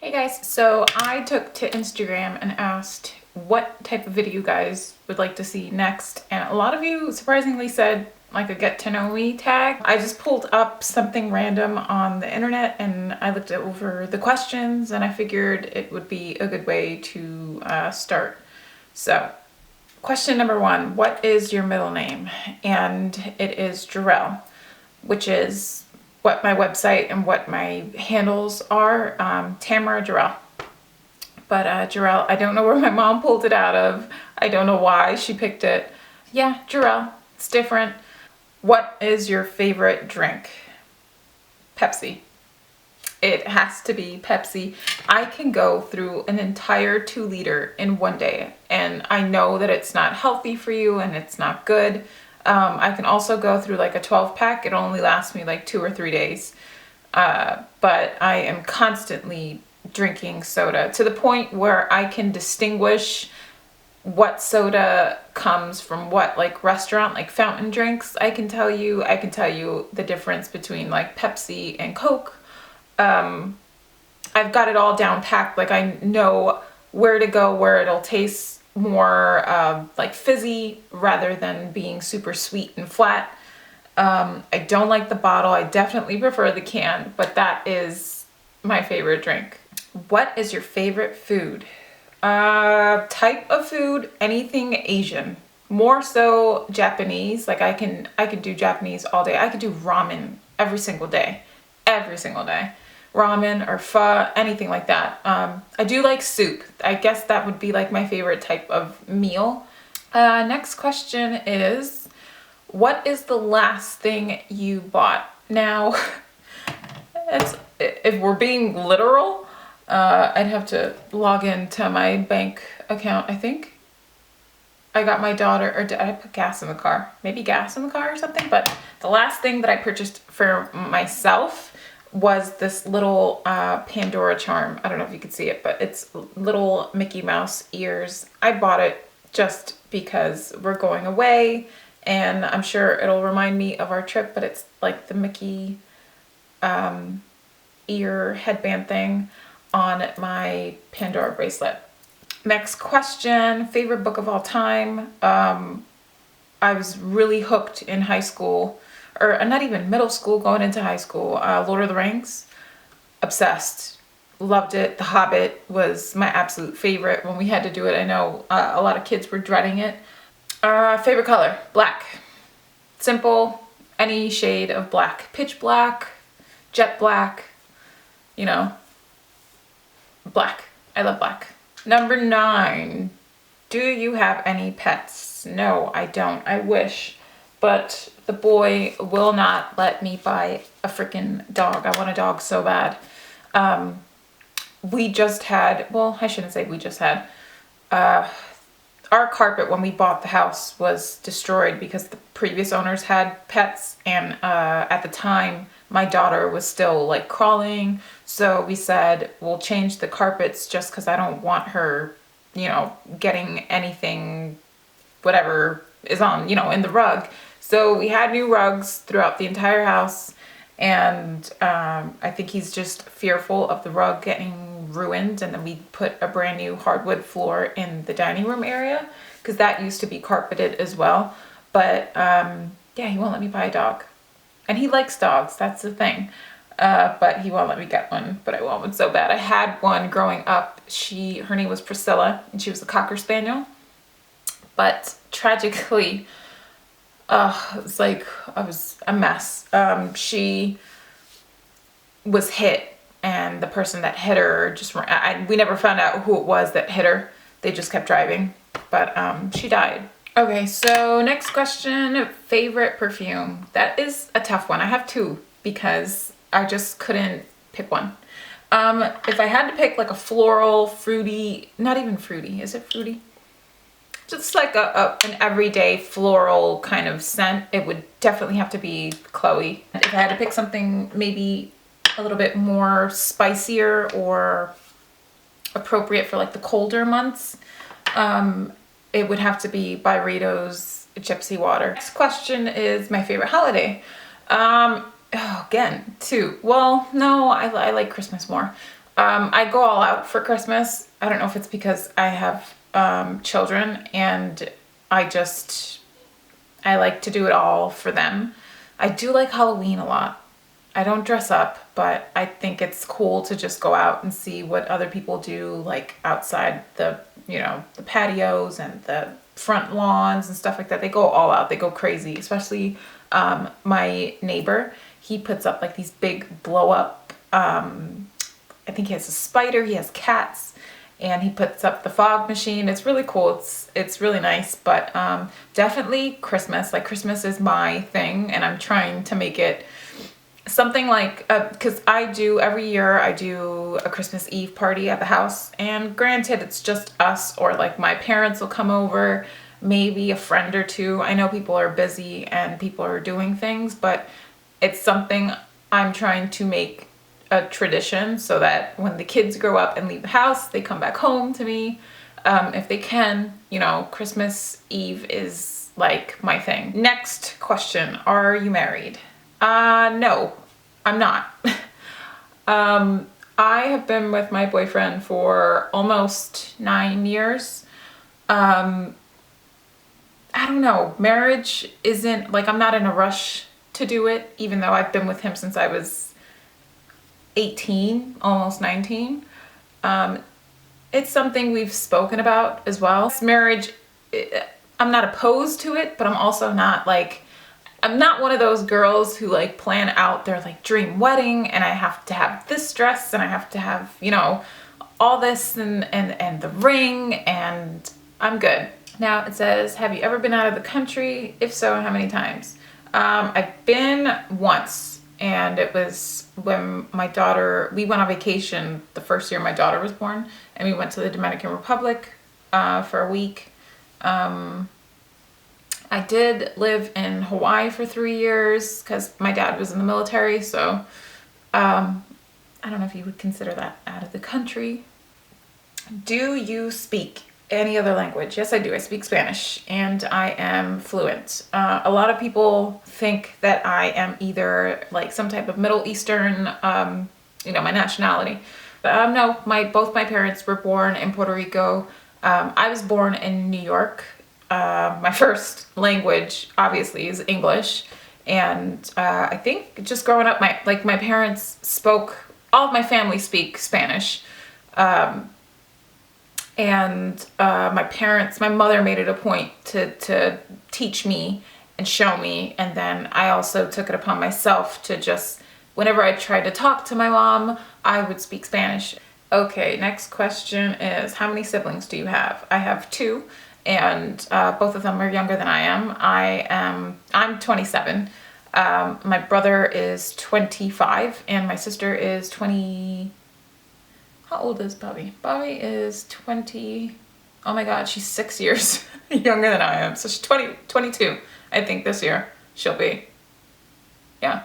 Hey guys, so I took to Instagram and asked what type of video you guys would like to see next, and a lot of you surprisingly said like a get to know me tag. I just pulled up something random on the internet and I looked over the questions and I figured it would be a good way to start. So question number one, what is your middle name? And it is Jcrew, which is what my website and what my handles are, Tamara Jcrew. But Jcrew, I don't know where my mom pulled it out of. I don't know why she picked it. Yeah, Jcrew, it's different. What is your favorite drink? Pepsi. It has to be Pepsi. I can go through an entire 2-liter in one day, and I know that it's not healthy for you and it's not good. I can also go through like a 12-pack. It only lasts me like 2 or 3 days. But I am constantly drinking soda to the point where I can distinguish what soda comes from what, like restaurant, like fountain drinks. I can tell you the difference between like Pepsi and Coke. I've got it all down packed. Like I know where to go, where it'll taste more like fizzy rather than being super sweet and flat. I don't like the bottle. I definitely prefer the can, but that is my favorite drink. What is your favorite food? Type of food, anything Asian. More so Japanese. Like I can do Japanese all day. I could do ramen every single day. Every single day. Ramen or pho, anything like that. I do like soup. I guess that would be like my favorite type of meal. Next question is, what is the last thing you bought? Now, if we're being literal, I'd have to log into my bank account, I think. I got my daughter, or did I put gas in the car? Maybe gas in the car or something, but the last thing that I purchased for myself was this little Pandora charm. I don't know if you can see it, but it's little Mickey Mouse ears. I bought it just because we're going away and I'm sure it'll remind me of our trip, but it's like the Mickey ear headband thing on my Pandora bracelet. Next question, favorite book of all time. I was really hooked in high school, or not even middle school, going into high school. Lord of the Rings, obsessed, loved it. The Hobbit was my absolute favorite when we had to do it. I know a lot of kids were dreading it. Favorite color, black. Simple, any shade of black. Pitch black, jet black, you know, black. I love black. Number 9, do you have any pets? No, I don't. I wish, but the boy will not let me buy a freaking dog. I want a dog so bad. We just had, well, I shouldn't say we just had, our carpet when we bought the house was destroyed because the previous owners had pets, and at the time my daughter was still like crawling, so we said we'll change the carpets just because I don't want her, you know, getting anything, whatever is on, you know, in the rug. So we had new rugs throughout the entire house, and I think he's just fearful of the rug getting ruined, and then we put a brand new hardwood floor in the dining room area because that used to be carpeted as well. But yeah, he won't let me buy a dog, and he likes dogs, that's the thing. But he won't let me get one, but I want one so bad. I had one growing up. Her name was Priscilla, and she was a Cocker Spaniel, but tragically, it was like, I was a mess. She was hit, and the person that hit her just, we never found out who it was that hit her. They just kept driving, but she died. Okay, so next question, favorite perfume. That is a tough one. I have 2 because I just couldn't pick one. If I had to pick like a floral, fruity, not even fruity, is it fruity? Just like an everyday floral kind of scent, it would definitely have to be Chloe. If I had to pick something maybe a little bit more spicier or appropriate for like the colder months, it would have to be Byredo's Gypsy Water. Next question is my favorite holiday. Again, 2. Well, no, I like Christmas more. I go all out for Christmas. I don't know if it's because I have children and I like to do it all for them. I do like Halloween a lot. I don't dress up, but I think it's cool to just go out and see what other people do, like outside the, the patios and the front lawns and stuff like that. They go all out. They go crazy, especially my neighbor. He puts up like these big blow up, I think he has a spider, he has cats, and he puts up the fog machine. It's really cool. It's really nice, but definitely Christmas. Like Christmas is my thing, and I'm trying to make it something like, because every year I do a Christmas Eve party at the house, and granted it's just us, or like my parents will come over, maybe a friend or two. I know people are busy and people are doing things, but it's something I'm trying to make a tradition so that when the kids grow up and leave the house, they come back home to me. If they can, Christmas Eve is like my thing. Next question, are you married? No, I'm not. I have been with my boyfriend for almost 9 years. I don't know, marriage isn't, like, I'm not in a rush to do it, even though I've been with him since I was 18, almost 19. It's something we've spoken about as well. Marriage, I'm not opposed to it, but I'm also not like, I'm not one of those girls who like plan out their like dream wedding and I have to have this dress and I have to have, all this and the ring, and I'm good. Now it says, have you ever been out of the country? If so, how many times? I've been once, and it was when we went on vacation the first year my daughter was born, and we went to the Dominican Republic for a week. I did live in Hawaii for 3 years because my dad was in the military, so I don't know if you would consider that out of the country. Do you speak any other language? Yes, I do. I speak Spanish and I am fluent. A lot of people think that I am either like some type of Middle Eastern, my nationality. But no, both my parents were born in Puerto Rico. I was born in New York. My first language obviously is English, and I think just growing up, my parents spoke, all of my family speak Spanish, and my mother made it a point to teach me and show me, and then I also took it upon myself to just, whenever I tried to talk to my mom, I would speak Spanish. Okay, next question is, how many siblings do you have? I have 2. And both of them are younger than I am. I'm 27. My brother is 25 and my sister is 20. How old is Bobby? Bobby is 20. Oh my God, she's 6 years younger than I am. So she's 22, I think this year she'll be. Yeah.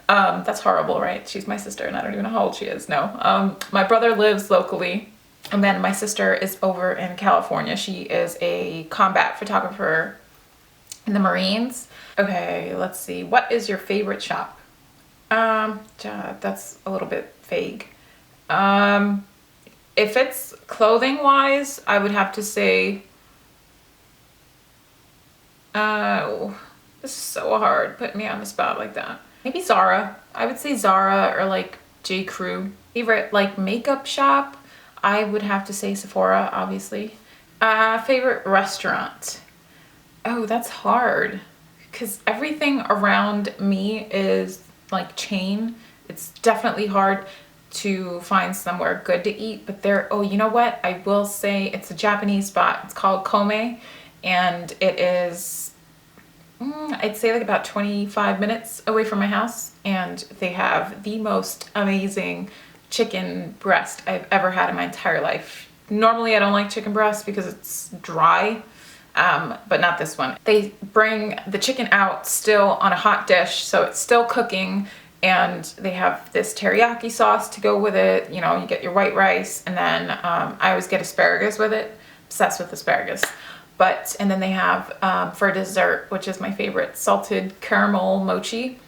That's horrible, right? She's my sister and I don't even know how old she is. No. My brother lives locally. And then my sister is over in California. She is a combat photographer in the Marines. Okay, let's see. What is your favorite shop? That's a little bit vague. If it's clothing wise, I would have to say, oh, this is so hard putting me on the spot like that. Maybe Zara. I would say Zara or like Jcrew. Favorite like makeup shop? I would have to say Sephora, obviously. Favorite restaurant? Oh, that's hard. Because everything around me is like chain. It's definitely hard to find somewhere good to eat. But you know what? I will say it's a Japanese spot. It's called Kome. And it is, I'd say like about 25 minutes away from my house. And they have the most amazing chicken breast I've ever had in my entire life. Normally I don't like chicken breast because it's dry, but not this one. They bring the chicken out still on a hot dish, so it's still cooking, and they have this teriyaki sauce to go with it. You get your white rice, and then I always get asparagus with it. Obsessed with asparagus. And then they have for dessert, which is my favorite, salted caramel mochi.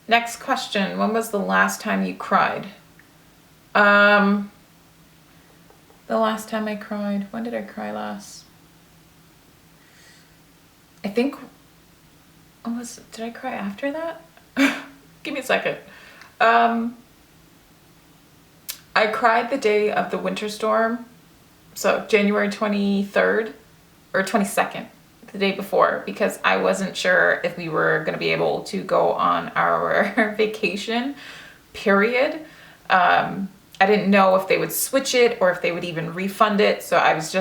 Next question, when was the last time you cried? The last time I cried, when did I cry last? I think, did I cry after that? Give me a second. I cried the day of the winter storm. So January 23rd or 22nd, the day before, because I wasn't sure if we were going to be able to go on our vacation, period. I didn't know if they would switch it or if they would even refund it. So I was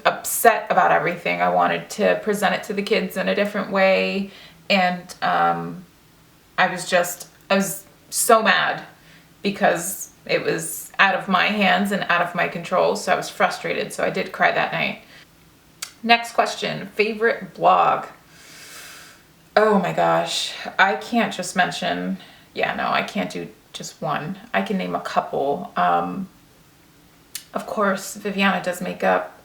upset about everything. I wanted to present it to the kids in a different way. And I was so mad because it was out of my hands and out of my control. So I was frustrated. So I did cry that night. Next question, favorite blog. Oh my gosh. I can't just mention, I can't do just one. I can name a couple. Of course, Viviana does makeup.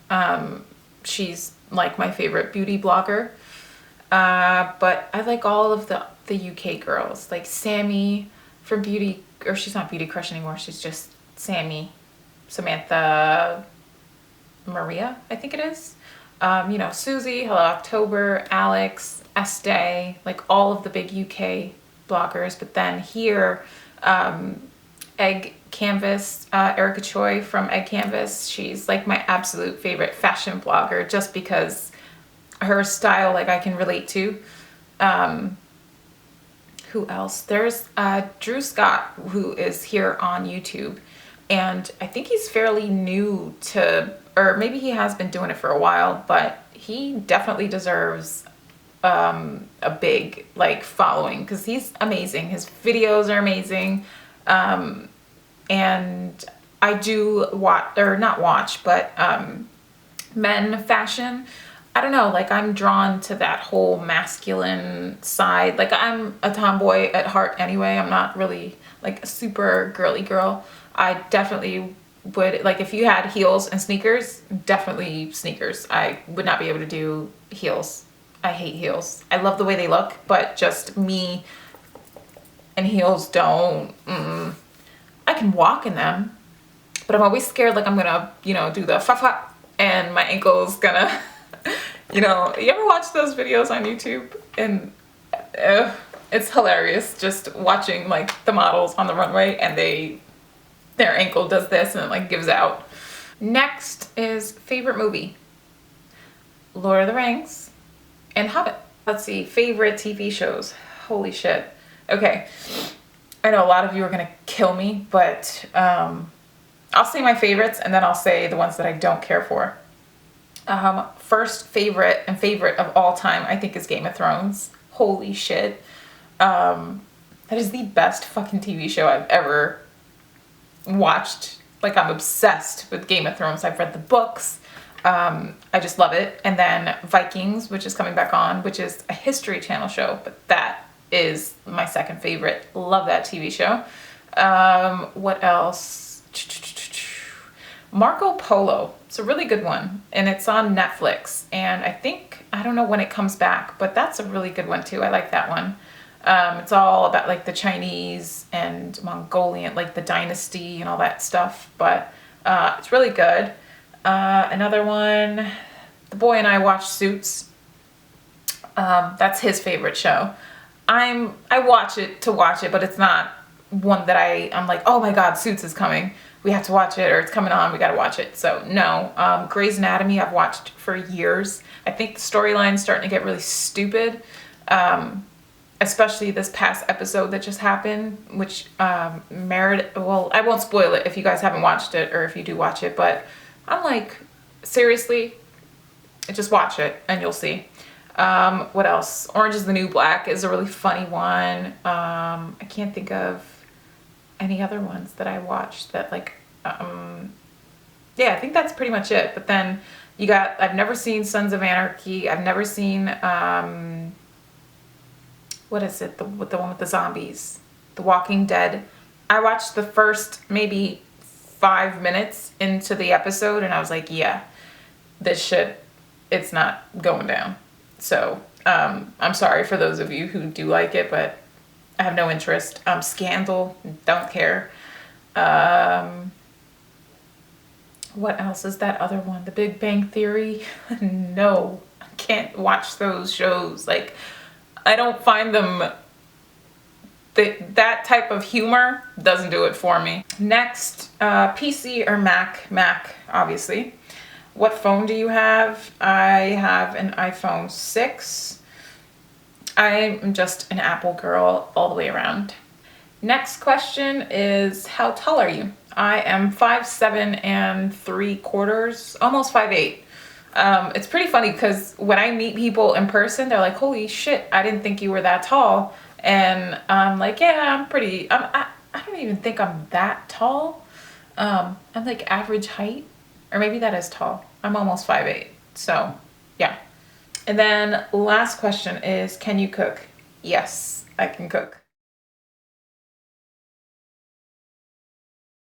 She's like my favorite beauty blogger. But I like all of the UK girls, like Sammy from Beauty, or she's not Beauty Crush anymore. She's just Sammy, Samantha Maria, I think it is. Susie, Hello October, Alex, Estee, like all of the big UK bloggers. But then here, Egg Canvas, Erica Choi from Egg Canvas, she's like my absolute favorite fashion blogger just because her style, like I can relate to. Who else? There's Drew Scott, who is here on YouTube, and I think he's fairly new to, or maybe he has been doing it for a while, but he definitely deserves a big like following because he's amazing. His videos are amazing. And I do watch, or not watch, but men fashion. I don't know, like I'm drawn to that whole masculine side. Like I'm a tomboy at heart anyway. I'm not really like a super girly girl. I definitely would, like if you had heels and sneakers, definitely sneakers. I would not be able to do heels. I hate heels. I love the way they look, but just me and heels don't. I can walk in them, but I'm always scared like I'm gonna, do the fa-fa and my ankle's gonna, you ever watch those videos on YouTube? And it's hilarious just watching like the models on the runway and their ankle does this and it like gives out. Next is favorite movie. Lord of the Rings and Hobbit. Let's see, favorite TV shows. Holy shit. Okay. I know a lot of you are gonna kill me, but I'll say my favorites and then I'll say the ones that I don't care for. First favorite and favorite of all time, I think, is Game of Thrones. Holy shit. That is the best fucking TV show I've ever watched. Like, I'm obsessed with Game of Thrones. I've read the books. I just love it. And then Vikings, which is coming back on, which is a History Channel show, but that is my second favorite. Love that TV show. What else? Marco Polo. It's a really good one, and it's on Netflix. And I don't know when it comes back, but that's a really good one too. I like that one. It's all about like the Chinese and Mongolian, like the dynasty and all that stuff. But it's really good. Another one, the boy and I watch Suits. That's his favorite show. I watch it to watch it, but it's not one that I'm like, oh my God, Suits is coming. We have to watch it, or it's coming on, we gotta watch it. So no. Grey's Anatomy I've watched for years. I think the storyline's starting to get really stupid. Especially this past episode that just happened, which Meredith, well, I won't spoil it if you guys haven't watched it, or if you do watch it, but I'm like, seriously, just watch it and you'll see. What else? Orange is the New Black is a really funny one. I can't think of any other ones that I watched that like, yeah, I think that's pretty much it. But then you got, I've never seen Sons of Anarchy. I've never seen, what is it? The one with the zombies, The Walking Dead. I watched the first maybe 5 minutes into the episode and I was like, yeah, this shit, it's not going down. So, I'm sorry for those of you who do like it, but I have no interest. Scandal, don't care. What else is that other one? The Big Bang Theory? No, I can't watch those shows. Like, I don't find them, that type of humor doesn't do it for me. Next, PC or Mac? Mac, obviously. What phone do you have? I have an iPhone 6. I'm just an Apple girl all the way around. Next question is, how tall are you? I am 5'7¾", almost 5'8". It's pretty funny because when I meet people in person, they're like, holy shit, I didn't think you were that tall. And I'm like, yeah, I don't even think I'm that tall. I'm like average height, or maybe that is tall. I'm almost 5'8", so yeah. And then last question is, can you cook? Yes, I can cook.